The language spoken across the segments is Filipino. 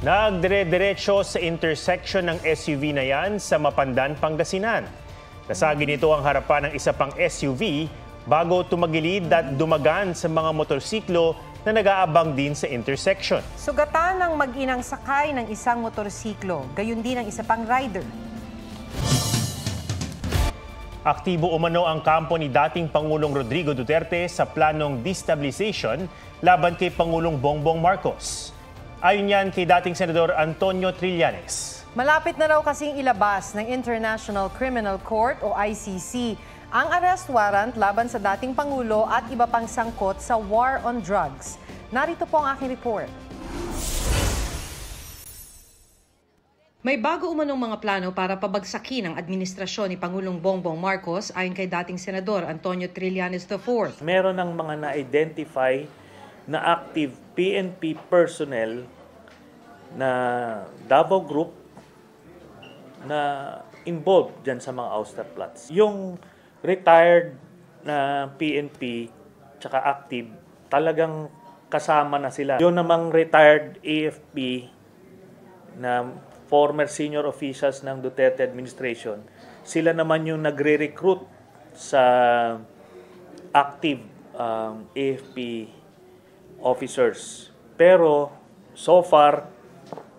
Nagdire-diretso sa intersection ng SUV na yan sa Mapandan, Pangasinan. Nasagi nito ang harapan ng isa pang SUV bago tumagilid at dumagan sa mga motorsiklo na nag-aabang din sa intersection. Sugatan ng mag-inang sakay ng isang motorsiklo, gayon din ang isa pang rider. Aktibo umano ang kampo ni dating Pangulong Rodrigo Duterte sa planong destabilization laban kay Pangulong Bongbong Marcos. Ayon yan kay dating Senador Antonio Trillanes. Malapit na raw kasing ilabas ng International Criminal Court o ICC ang arrest warrant laban sa dating Pangulo at iba pang sangkot sa war on drugs. Narito po ang aking report. May bago umanong mga plano para pabagsakin ang administrasyon ni Pangulong Bongbong Marcos ayon kay dating Senador Antonio Trillanes IV. Meron ng mga na-identify na active PNP personnel na Davao Group na involved dyan sa mga ouster plots. Yung retired na PNP tsaka active, talagang kasama na sila. Yung namang retired AFP na former senior officials ng Duterte administration, sila naman yung nagre-recruit sa active AFP officers. Pero so far,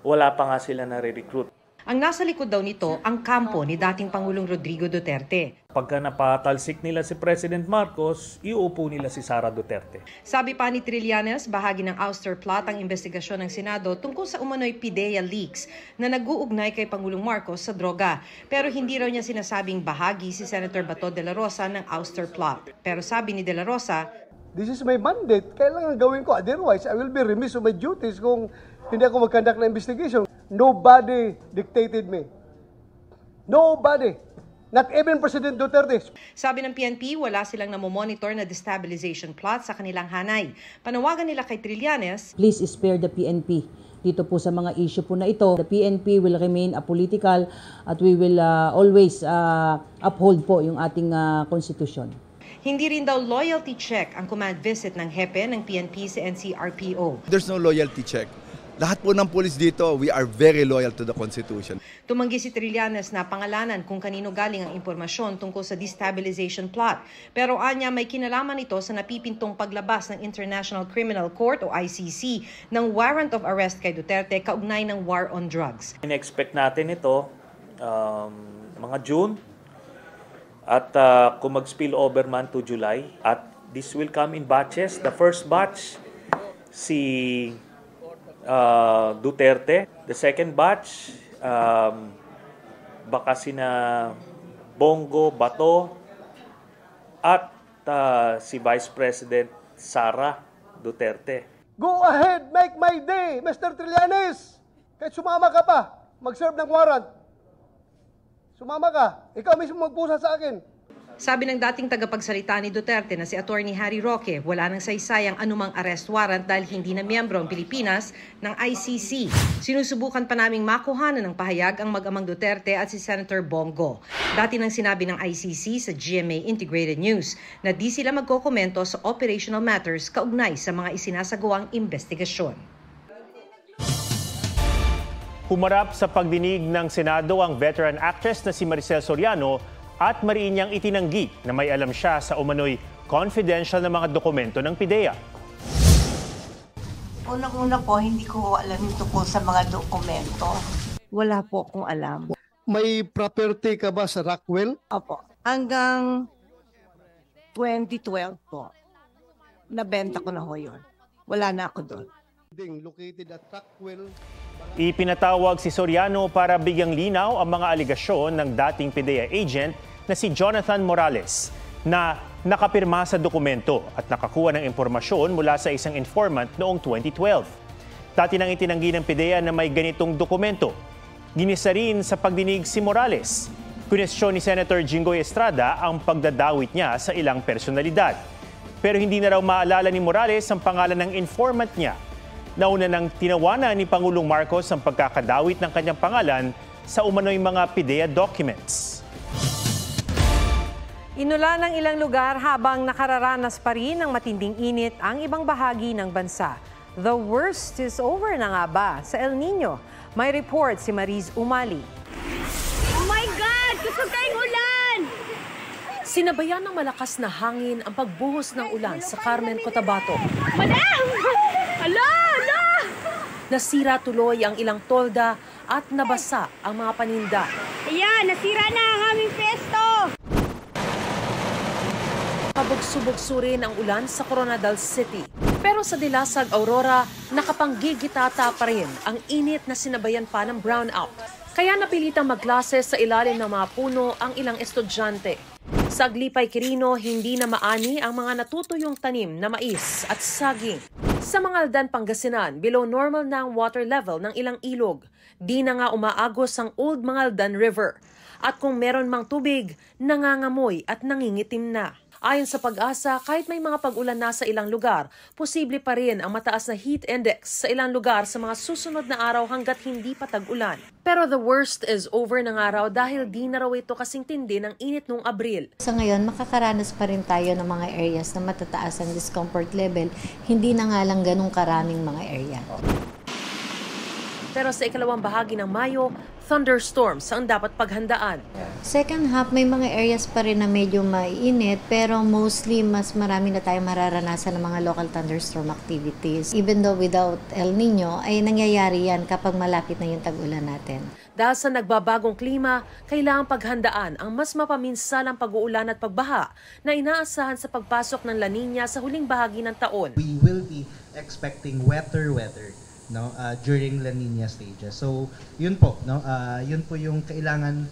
wala pa nga sila nare-recruit. Ang nasa likod daw nito ang kampo ni dating Pangulong Rodrigo Duterte. Pagka napatalsik nila si President Marcos, iuupo nila si Sara Duterte. Sabi pa ni Trillanes, bahagi ng ouster plot ang investigasyon ng Senado tungkol sa umano'y PIDEA leaks na nag-uugnay kay Pangulong Marcos sa droga. Pero hindi raw niya sinasabing bahagi si Senator Bato de la Rosa ng ouster plot. Pero sabi ni de la Rosa, "This is my mandate. Kailangan gawin ko. Otherwise, I will be remiss of my duties kung hindi ako mag-conduct na investigation." Nobody dictated me. Nobody. Not even President Duterte. Sabi ng PNP, wala silang namomonitor na destabilization plot sa kanilang hanay. Panawagan nila kay Trillanes, "Please spare the PNP. Dito po sa mga issue po na ito, the PNP will remain apolitical at we will always uphold po yung ating konstitusyon." Hindi rin daw loyalty check ang command visit ng hepe ng PNP sa NCRPO. There's no loyalty check. Lahat po ng pulis dito, we are very loyal to the Constitution. Tumanggi si Trillanes na pangalanan kung kanino galing ang impormasyon tungkol sa destabilization plot. Pero anya may kinalaman ito sa napipintong paglabas ng International Criminal Court o ICC ng warrant of arrest kay Duterte kaugnay ng war on drugs. In-expect natin ito mga June at kung mag-spill over man to July. At this will come in batches. The first batch, si Duterte. The second batch, baka sina Bongo, Bato, at si Vice President Sara Duterte. Go ahead, make my day, Mr. Trillanes. Kahit sumama ka pa, mag-serve ng warrant. Sumama ka, ikaw mismo magpusa sa akin. Sabi ng dating tagapagsalita ni Duterte na si Attorney Harry Roque, wala nang saysayang anumang arrest warrant dahil hindi na miyembro ang Pilipinas ng ICC. Sinusubukan pa naming makuhanan ng pahayag ang mag-amang Duterte at si Senator Bongo. Dati nang sinabi ng ICC sa GMA Integrated News na di sila magkokomento sa operational matters kaugnay sa mga isinasagawang investigasyon. Humarap sa pagdinig ng Senado ang veteran actress na si Maricel Soriano at mariin niyang itinanggi na may alam siya sa umano'y confidential na mga dokumento ng PIDEA. Unang-una po, hindi ko alam tungkol sa mga dokumento. Wala po akong alam. May property ka ba sa Rockwell? Opo. Hanggang 2012 po, nabenta ko na ho yun. Wala na ako doon. Located at Rockwell. Ipinatawag si Soriano para bigyang linaw ang mga aligasyon ng dating PIDEA agent na si Jonathan Morales na nakapirma sa dokumento at nakakuha ng impormasyon mula sa isang informant noong 2012. Dati nang itinanggi ng PIDEA na may ganitong dokumento. Ginisa rin sa pagdinig si Morales. Kunestyon ni Senator Jinggoy Estrada ang pagdadawit niya sa ilang personalidad. Pero hindi na raw maalala ni Morales ang pangalan ng informant niya. Nauna nang tinawanan ni Pangulong Marcos ang pagkakadawit ng kanyang pangalan sa umano'y mga PIDEA documents. Inulan ng ilang lugar habang nakararanas pa rin ng matinding init ang ibang bahagi ng bansa. The worst is over na nga ba sa El Nino? May report si Mariz Umali. Oh my God! Kusog kayong ulan! Sinabayan ng malakas na hangin ang pagbuhos ng ulan sa Carmen, Cotabato. Madam! Ala! Ala! Nasira tuloy ang ilang tolda at nabasa ang mga paninda. Ayan, nasira na ang aming pesto! Pabugso-bugso rin ang ulan sa Coronadal City. Pero sa Dilasag, Aurora, nakapanggigitata pa rin ang init na sinabayan pa ng brownout. Kaya napilitang magklase sa ilalim ng mga puno ang ilang estudyante. Sa Aglipay, Quirino, hindi na maani ang mga natutuyong tanim na mais at saging. Sa Mangaldan, Pangasinan, below normal na ang water level ng ilang ilog. Di na nga umaagos ang Old Mangaldan River. At kung meron mang tubig, nangangamoy at nangingitim na. Ayon sa Pag-asa, kahit may mga pag-ulan na sa ilang lugar, posible pa rin ang mataas na heat index sa ilang lugar sa mga susunod na araw hanggat hindi pa tag-ulan. Pero the worst is over ng araw dahil di na raw ito kasing tindi ng init noong Abril. Sa ngayon, makakaranas pa rin tayo ng mga areas na matataas ang discomfort level, hindi na nga lang ganong karaming mga area. Pero sa ikalawang bahagi ng Mayo, thunderstorms ang dapat paghandaan. Second half, may mga areas pa rin na medyo mainit, pero mostly mas marami na tayo mararanasan ng mga local thunderstorm activities. Even though without El Nino, ay nangyayari yan kapag malapit na yung tag-ulan natin. Dahil sa nagbabagong klima, kailangang paghandaan ang mas mapaminsalang pag-uulan at pagbaha na inaasahan sa pagpasok ng La Nina sa huling bahagi ng taon. We will be expecting wetter weather during La Nina stages. So, yun po, yun po yung kailangan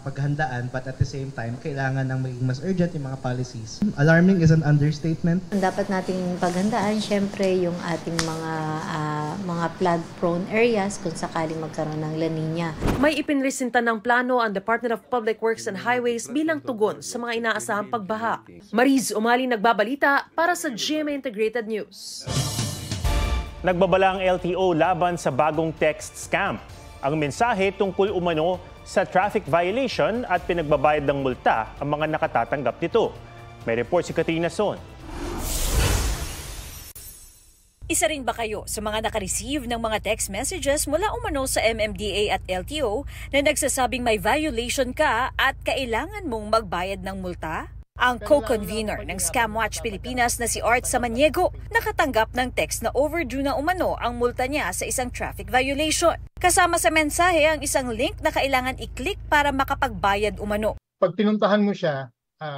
paghandaan, but at the same time, kailangan ng maging mas urgent yung mga policies. Alarming is an understatement. Dapat nating paghandaan, syempre, yung ating mga flood-prone areas kung sakaling magkaroon ng La Nina. May ipinresinta ng plano ang Department of Public Works and Highways bilang tugon sa mga inaasahang pagbaha. Mariz Umali nagbabalita para sa GMA Integrated News. Nagbabala ang LTO laban sa bagong text scam. Ang mensahe tungkol umano sa traffic violation at pinagbabayad ng multa ang mga nakatatanggap nito. May report si Katrina Son. Isa rin ba kayo sa mga nakareceive ng mga text messages mula umano sa MMDA at LTO na nagsasabing may violation ka at kailangan mong magbayad ng multa? Ang co-convener ng Scamwatch Pilipinas na si Art Samaniego nakatanggap ng text na overdue na umano ang multa niya sa isang traffic violation. Kasama sa mensahe ang isang link na kailangan i-click para makapagbayad umano. Pag pinuntahan mo siya,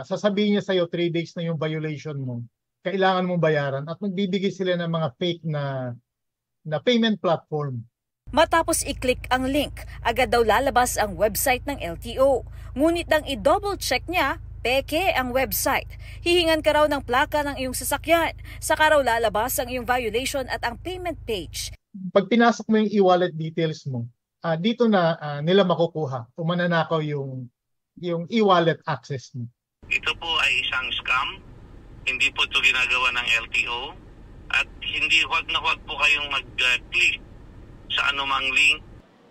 sasabihin niya sa'yo 3 days na yung violation mo. Kailangan mong bayaran at magbibigay sila ng mga fake na payment platform. Matapos i-click ang link, agad daw lalabas ang website ng LTO. Ngunit nang i-double check niya, peke ang website. Hihingan ka raw ng plaka ng iyong sasakyan. Saka raw lalabas ang iyong violation at ang payment page. Pag pinasok mo yung e-wallet details mo, dito na nila makukuha o mananakaw yung e-wallet access mo. Ito po ay isang scam. Hindi po ito ginagawa ng LTO. At huwag po kayong mag-click sa anumang link.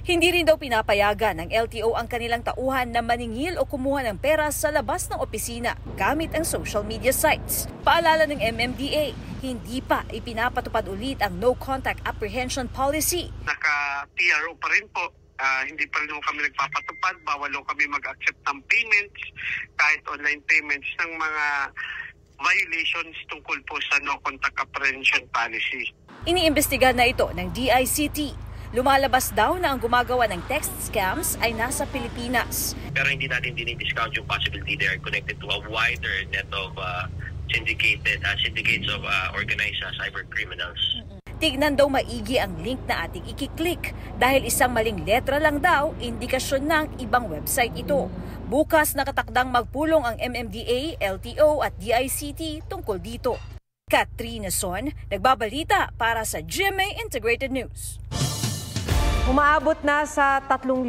Hindi rin daw pinapayagan ng LTO ang kanilang tauhan na maningil o kumuha ng pera sa labas ng opisina gamit ang social media sites. Paalala ng MMDA, hindi pa ipinapatupad ulit ang no contact apprehension policy. Naka-TRO pa rin po. Hindi pa rin kami nagpapatupad. Bawal kami mag-accept ng payments, kahit online payments ng mga violations tungkol po sa no contact apprehension policy. Iniimbestigahan na ito ng DICT. Lumalabas daw na ang gumagawa ng text scams ay nasa Pilipinas. Pero hindi natin dinidiscount yung possibility they are connected to a wider net of syndicates of organized cyber criminals. Tignan daw maigi ang link na ating ikiklik dahil isang maling letra lang daw, indikasyon ng ibang website ito. Bukas nakatakdang magpulong ang MMDA, LTO at DICT tungkol dito. Katrina Son, nagbabalita para sa GMA Integrated News. Umaabot na sa 3,000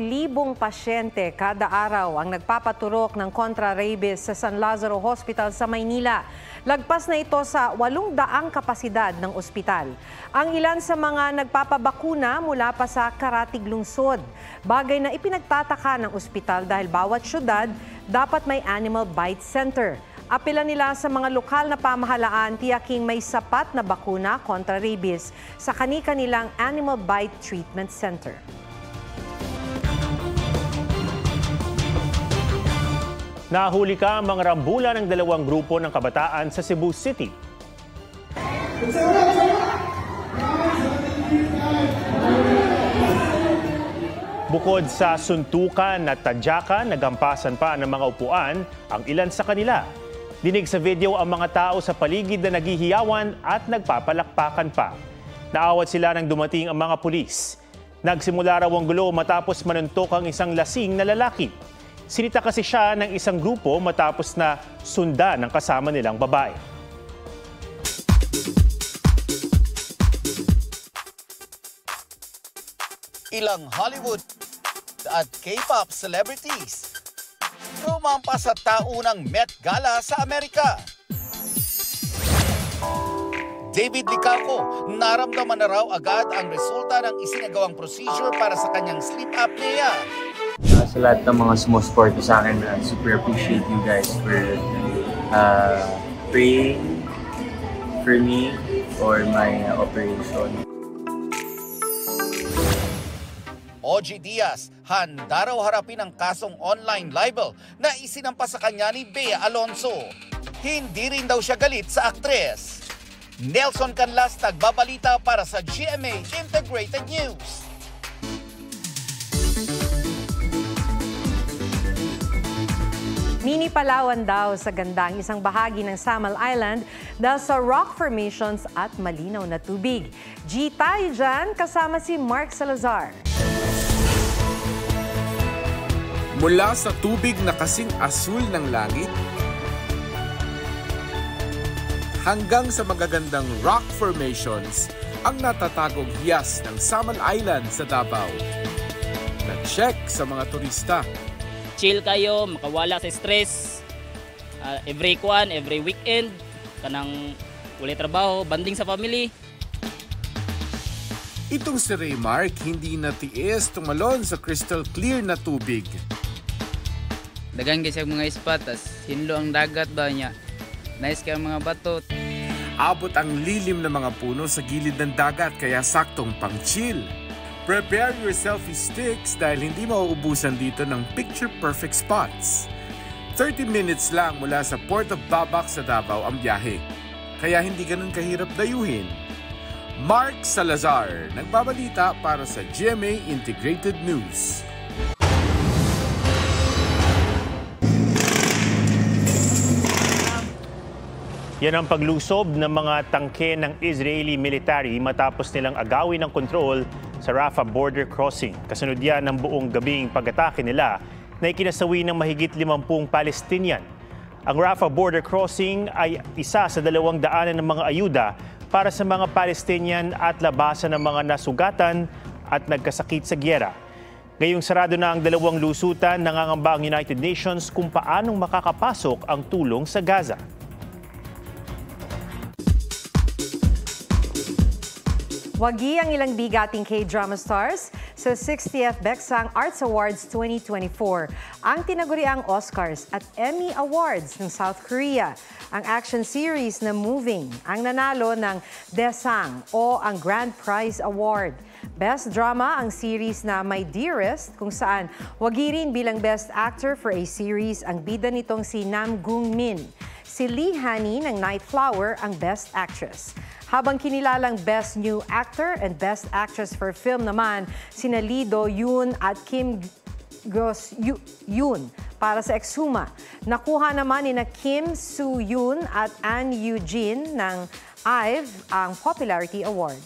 pasyente kada araw ang nagpapaturok ng kontra-rabies sa San Lazaro Hospital sa Maynila. Lagpas na ito sa 800 kapasidad ng ospital. Ang ilan sa mga nagpapabakuna mula pa sa karatig lungsod. Bagay na ipinagtataka ng ospital dahil bawat syudad dapat may animal bite center. Apela nila sa mga lokal na pamahalaan tiyaking may sapat na bakuna kontra rabies sa kani-kanilang animal bite treatment center. Nahuli ka ang mga rambulan ng 2 grupo ng kabataan sa Cebu City. Bukod sa suntukan at tadyakan, nagampasan pa ng mga upuan ang ilan sa kanila. Dinig sa video ang mga tao sa paligid na naghihiyawan at nagpapalakpakan pa. Naawat sila nang dumating ang mga pulis. Nagsimula raw ang gulo matapos manuntok ang isang lasing na lalaki. Sinita kasi siya ng isang grupo matapos na sundan ng kasama nilang babae. Ilang Hollywood at K-pop celebrities rumampa sa taunang Met Gala sa Amerika. David Licauco, naramdaman na raw agad ang resulta ng isinagawang procedure para sa kanyang sleep apnea. Sa lahat ng mga sumusuporta sa akin, super appreciate you guys for praying for me for my operation. OG Diaz, handa raw harapin ang kasong online libel na isinampa sa kanya ni Bea Alonso. Hindi rin daw siya galit sa aktres. Nelson Canlas, nagbabalita para sa GMA Integrated News. Mini Palawan daw sa gandang isang bahagi ng Samal Island dahil sa rock formations at malinaw na tubig. G tayo dyan, kasama si Mark Salazar. Mula sa tubig na kasing asul ng langit, hanggang sa magagandang rock formations ang natatagong hiyas ng Samal Island sa Davao. Na-check sa mga turista. Chill kayo, makawala sa stress. Every weekend, kanang ulit trabaho, banding sa family. Itong si Ray Mark hindi natiis tumalon sa crystal clear na tubig. Dagan kasi ang mga spot, tas hinlo ang dagat ba niya. Nice kaya mga bato. Abot ang lilim ng mga puno sa gilid ng dagat kaya saktong pang-chill. Prepare your selfie sticks dahil hindi mauubusan dito ng picture-perfect spots. 30 minutes lang mula sa Port of Babac sa Davao ang biyahe. Kaya hindi ganun kahirap dayuhin. Mark Salazar, nagbabalita para sa GMA Integrated News. Yan ang paglusob ng mga tangke ng Israeli military matapos nilang agawin ang kontrol sa Rafah border crossing. Kasunod yan ng buong gabing pag-atake nila na ikinasawi ng mahigit 50 Palestinian. Ang Rafah border crossing ay isa sa 200 daanan ng mga ayuda para sa mga Palestinian at labasan ng mga nasugatan at nagkasakit sa gyera. Ngayong sarado na ang 2 lusutan, nangangamba ang United Nations kung paanong makakapasok ang tulong sa Gaza. Wagi ang ilang bigating K-drama stars sa 60th Baeksang Arts Awards 2024, ang tinaguriang Oscars at Emmy Awards ng South Korea. Ang action series na Moving ang nanalo ng Daesang o ang Grand Prize Award. Best Drama ang series na My Dearest, kung saan wagi rin bilang Best Actor for a Series ang bida nitong si Nam Gung Min. Si Lee Han-hee ng Night Flower ang Best Actress. Habang kinilalang Best New Actor and Best Actress for Film naman, sina Lee Do-yoon at Kim Go-yoon para sa Exhuma. Nakuha naman ni Kim Soo-yoon at An Yoo-jin ng IVE ang Popularity Award.